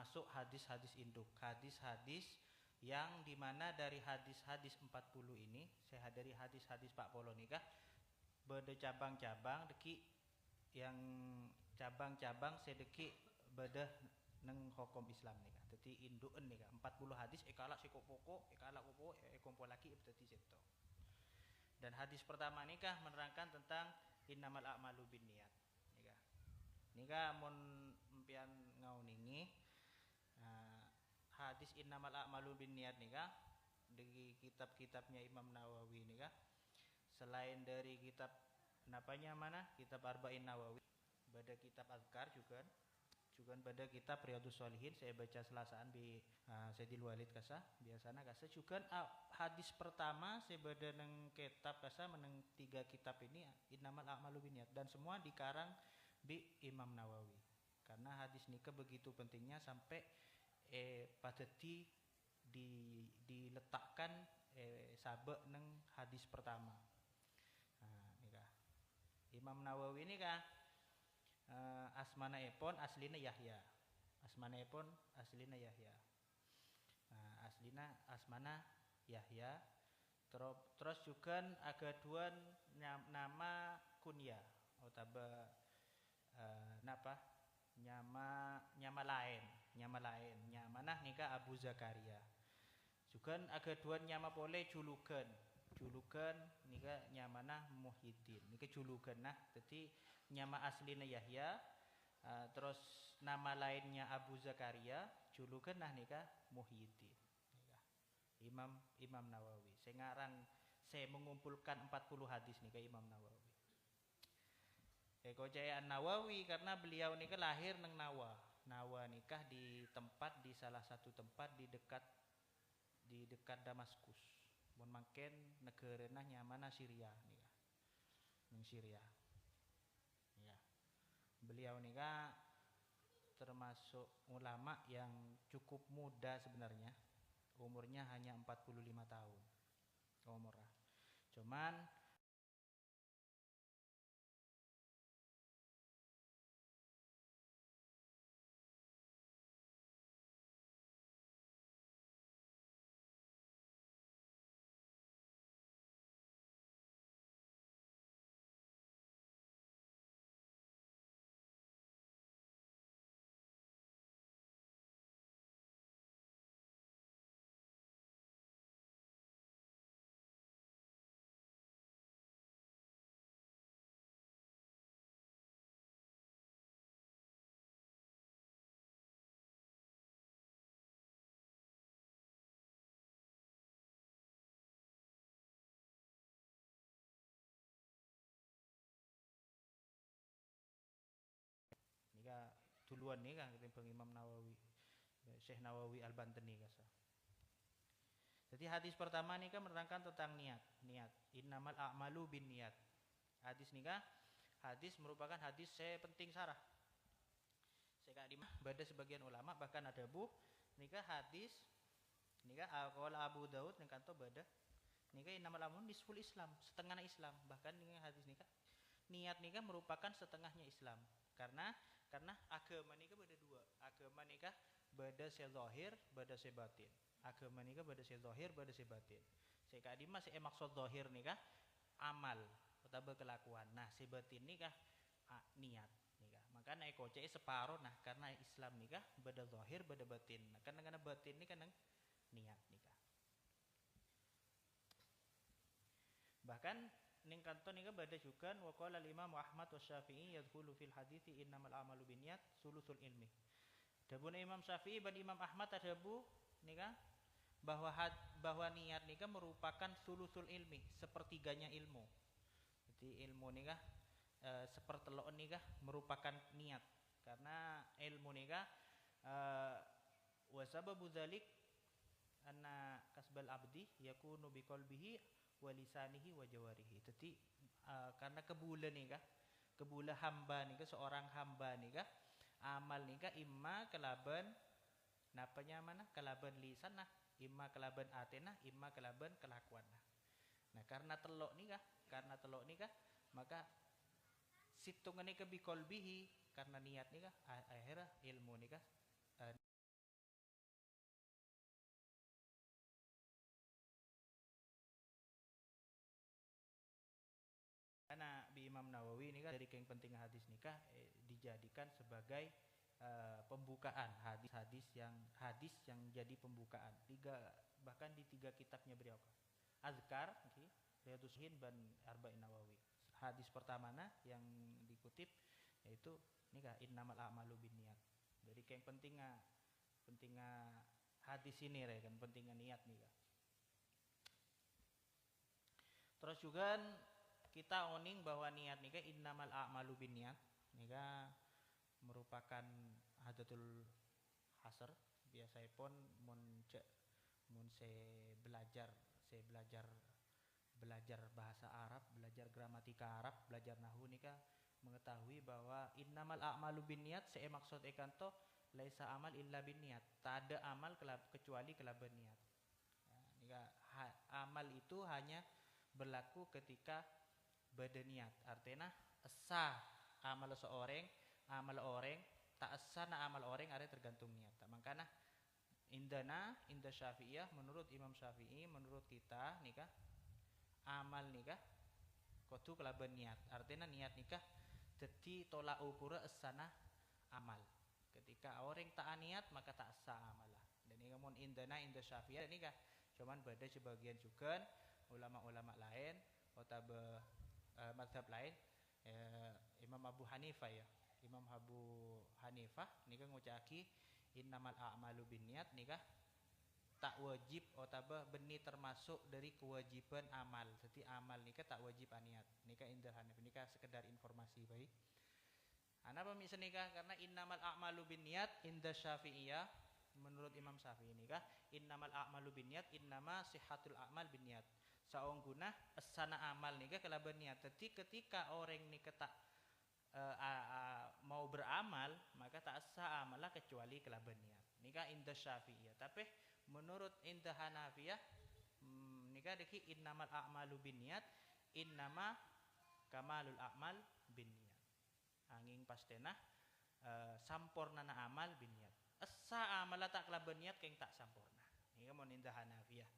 termasuk hadis-hadis induk, hadis-hadis yang dimana dari hadis-hadis 40 ini, saya dari hadis-hadis Pak Polo nikah beda cabang-cabang deki yang cabang-cabang sedeki beda neng hukum Islam nikah. Jadi induken nikah 40 hadis ekala sikok pokok, ekala pokok, kumpul lagi berarti seto. Dan hadis pertama nikah menerangkan tentang innamal a'malu binniyat. Nikah. Nikah mun mpian ngauningi hadis innamal a'malu binniyat nikah di kitab-kitabnya Imam Nawawi nikah. Selain dari kitab napanya mana? Kitab Arba'in Nawawi, bada kitab Azkar juga pada kitab Riyadhus Shalihin saya baca selasaan di Sayyidil Walid kasa biasana kasa juga hadis pertama saya bada neng kitab kasa meneng 3 kitab ini innamal a'malu binniyat dan semua dikarang di Imam Nawawi karena hadis nikah begitu pentingnya sampai pada diletakkan sabek neng hadis pertama. Nikah Imam Nawawi ini kah asmana epon aslina Yahya. Asmana epon aslina Yahya. Aslina asmana Yahya. Terus juga agaduan nama kunya atau napa? Nyama lain. Nyamanah nikah Abu Zakaria. Juga agaduan nyama boleh julukan nika nyamanah Muhyiddin nika julukan nah jadi nyama aslinya Yahya terus nama lainnya Abu Zakaria julukan nah nika Muhyiddin nika. Imam Nawawi saya mengumpulkan 40 hadis nika Imam Nawawi kejayaan Nawawi karena beliau nika lahir neng Nawa nikah di salah satu tempat di dekat Damaskus. Mun mangken negarana nyamana Syria nika. Ning Syria. Ya. Beliau nika termasuk ulama yang cukup muda sebenarnya. Umurnya hanya 45 tahun. Umurnya. Cuman nika duluan nih kan ketimbang Imam Nawawi Syekh Nawawi Al-Bantani kasa. Jadi hadis pertama nih kan menerangkan tentang niat innamal a'malu binniyat. Hadis nikah hadis merupakan hadis saya penting sarah saya di bada sebagian ulama bahkan ada nikah hadis nikah qala Abu Daud ning kanto bada nikah innamal a'malu nisful Islam setengah Islam bahkan nikah hadis nikah niat nikah merupakan setengahnya Islam karena agama nikah beda dua agama nikah beda zahir beda batin agama nikah beda zahir beda batin saya kadi mas maksud zahir nikah amal atau kelakuan nah batin nikah niat nikah makanya ekoce separuh nah karena Islam nikah beda zahir beda batin nah karena batin ini kan niat nikah bahkan ning kanto nika bada juga wa qala al-Imam Ahmad wa Syafi'i yadkhulu fil hadithi innamal a'malu binniyat sulusul ilmi. Dabun Imam Syafi'i dan Imam Ahmad adabu nika bahwa niat nika merupakan sulusul ilmi, sepertiganya ilmu. Jadi ilmu nika sepertelok nika merupakan niat karena ilmu nika wa sababu dzalik anna kasbal abdi yakunu biqalbihi walisanihi wa jawarihi. Jadi karena kebulan hamba nika seorang hamba nika amal nika imma kelaban napanya mana kelaban lisan nah imma kelaban atena imma kelaban kelakuan nah karena telok nika maka situngan nika biqalbihi karena niat nika akhirnya ilmu nika Imam Nawawi nikah dari yang penting hadis nikah dijadikan sebagai pembukaan hadis yang jadi pembukaan bahkan di 3 kitabnya beliau Azkar Riyadhus Shalihin dan Arba'in Nawawi. Hadis pertama yang dikutip yaitu nikah innamal a'malu binniyat. Jadi yang pentingnya hadis ini kan pentingnya niat nikah. Terus juga kita oning bahwa niat nikah innamal a'malu binniyat nikah merupakan hadatul hasr biasanya pun mun belajar bahasa Arab, belajar gramatika Arab, belajar nahwu nikah mengetahui bahwa innamal a'malu binniyat maksud ekanto laisa amal illa binniyat. Tak ada amal kecuali kelaban niat. Nikah amal itu hanya berlaku ketika berniat. Artinya asa amal orang tak asa na amal orang ada tergantung niat. Makanya inda Syafi'iyah menurut Imam Syafi'i menurut kita nikah amal nikah kudu kelaban niat. Artinya niat nikah jadi tolak ukur asana amal. Ketika orang tak niat maka tak sah amal lah. Dan ini mun inda Syafi'iyah nikah cuman beda sebagian juga ulama-ulama lain atau mazhab lain Imam Abu Hanifah ya. Imam Abu Hanifah nikah ngucaki innamal a'malu binniyat nikah tak wajib atau benih termasuk dari kewajiban amal. Jadi amal nikah tak wajib niat. Nikah indah Hanifah nikah sekedar informasi baik. Kenapa bisa nikah? Karena innamal a'malu binniyat inda Syafi'iyah menurut Imam Syafi'i nikah innamal a'malu binniyat innama sihhatul a'mal binniyat. Saungguna asana amal nikah kelaban niat. Jadi ketika orang nikah tak mau beramal maka tak sah amalah kecuali kelaban niat. Nikah indah Syafi'iyah. Tapi menurut indah Hanafiyah nikah deki innamal a'malu binniyat innama kamalul a'mal binniyat. Angin pastena sampurnana amal binniyat. Asa amala tak kelaban niat keng tak sampurna. Nikah mun indah Hanafiyah.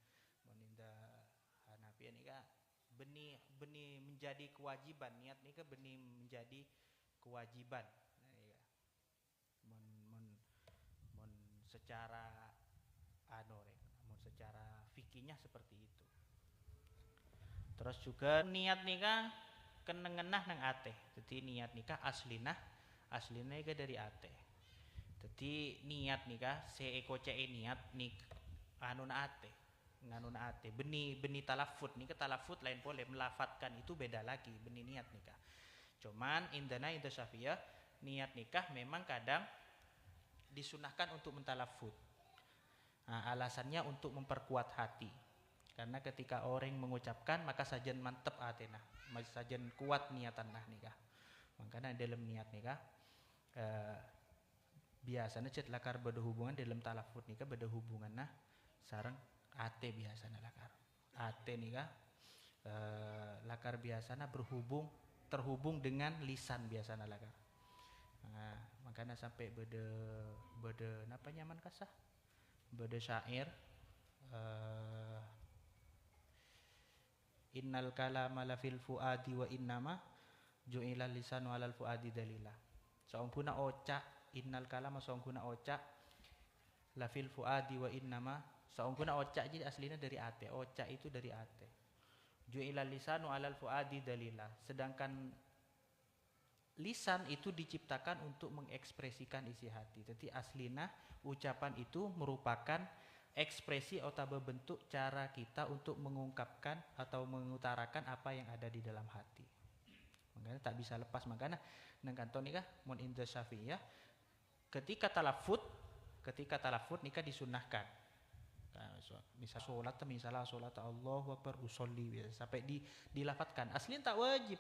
Mun indah Hanafiyah nikah benih menjadi kewajiban niat nikah benih menjadi kewajiban. Mun secara secara fikihnya seperti itu. Terus juga niat nikah kenengenah nang ate. Jadi niat nikah aslinah nikah dari ate. Jadi niat nikah niat nik anuna ate. Benih talafut nikah talafut lain boleh melafatkan itu beda lagi benih niat nikah. Cuman inda Syafi'iyah niat nikah memang kadang disunahkan untuk mentalafut. Nah, alasannya untuk memperkuat hati. Karena ketika orang mengucapkan maka sajen mantep atena, sajen kuat niatan nah nikah. Makanya dalam niat nikah biasanya cet lakar berhubungan dalam talafut nikah berhubungan nah sareng ate biasanya lakar. Ate nikah lakar biasanya terhubung dengan lisan biasanya lakar. Nah, makanya sampai beda napa nyaman kasah beda syair innal kalama la fil fuadi wa innama ju'ilal lisanu alal fuadi dalila. Saungkuna oca innal kalama saungkuna oca la fil fuadi wa innama saungkuna oca jadi aslinya dari ate. Oca itu dari ate. Ju'ilal lisanu alal fuadi dalila. Sedangkan lisan itu diciptakan untuk mengekspresikan isi hati. Jadi aslinya ucapan itu merupakan ekspresi atau bentuk cara kita untuk mengungkapkan atau mengutarakan apa yang ada di dalam hati. Makanya tak bisa lepas. Makanya nang kanton nikah mun inda Syafi'iyah ketika talafut nikah disunahkan. Misal sholat Allahu Akbar usolli sampai dilafatkan. Aslinya tak wajib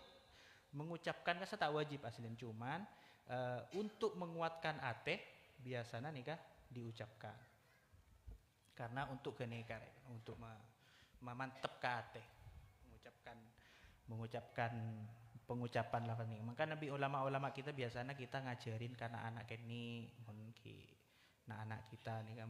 mengucapkan kasa tak wajib aslinya cuman untuk menguatkan ate biasanya nikah diucapkan. Karena untuk kenekar untuk memantep ke ate mengucapkan pengucapan lafaz ini. Maka nabi ulama kita biasanya kita ngajarin karena anak kini mungkin nah anak kita nih